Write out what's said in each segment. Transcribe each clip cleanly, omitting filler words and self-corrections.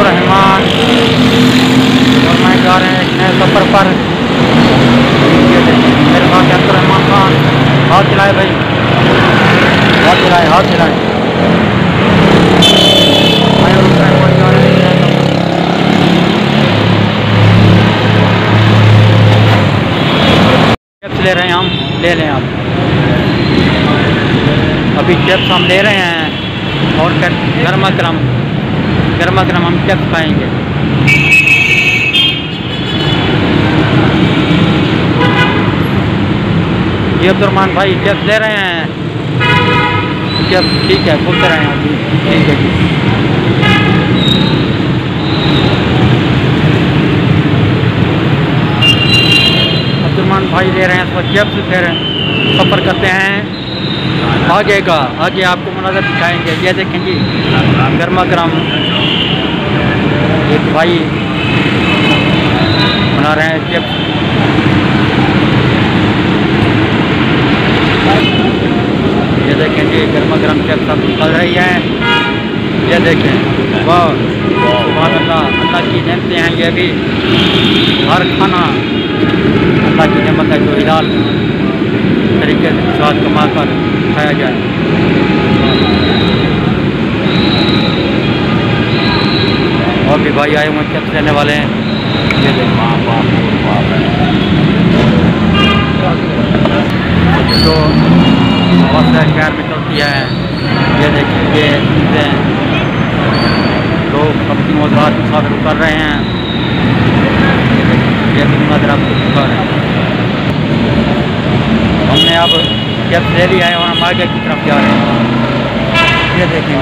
Abdurrahman और मैं जा रहे हैं एक नए सफ़र पर। मेरे पास अब्दुर्रहमान खान, हाथ चलाए भाई, हाथ चलाए, हाथ चलाए। मैं और अब्दुर्रहमान जा रहे हैं नए सफ़र। चिप्स ले रहे हैं हम, ले लें आप। अभी चिप्स हम ले रहे हैं और फिर गर्मा गर्म हम चिप्स खाएंगे। ये अब्दुर्रहमान भाई चिप्स ले रहे हैं, चिप्स ठीक है, बोलते रहे हैं अभी, ठीक है जी। अब्दुर्रहमान भाई ले रहे हैं तो चिप्स, फिर सफ़र करते हैं आगे का, आगे आपको मनाज़र दिखाएंगे। ये देखें जी, गर्मा गर्म एक भाई बना रहे हैं चिप्स। ये देखें जी, गर्मा गर्म चिप्स अब निकल रही हैं। ये देखें, वाह सुभान अल्लाह, अल्लाह की नेमतें हैं ये भी। हर खाना अल्लाह की नेमत है जो हिलाल तरीके से स्वाद कमा कर खाया जाए। और भी भाई आए हुए चिप्स लेने वाले हैं। ये देखो जो बहुत से शहर में चलती है। ये देखिए, ये चीज़ें लोग अपनी मौजूद मुसाफिर कर रहे हैं। ये भी नजर आपको दिखा रहे हैं। हमने अब चिप्स ले लिया है और हम आगे की तरफ जा रहे हैं। ये देखिए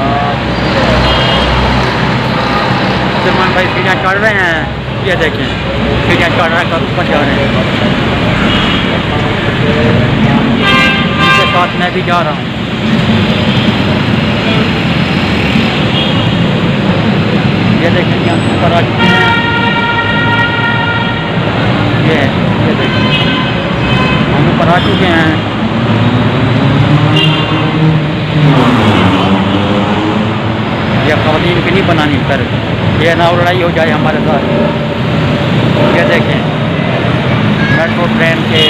अब्दुर्रहमान भाई सीढ़ियाँ चढ़ रहे हैं। ये देखें सीढ़ियाँ चढ़ रहे हैं, ऊपर जा रहे हैं। इनके साथ मैं भी जा रहा हूँ। ये देखें यहाँ ऊपर आ चुके हैं। ये देखें हम ऊपर आ चुके हैं। ये ख़वातीन की नहीं बनानी पर ये ना लड़ाई हो जाए हमारे साथ। ये देखें मेट्रो ट्रेन के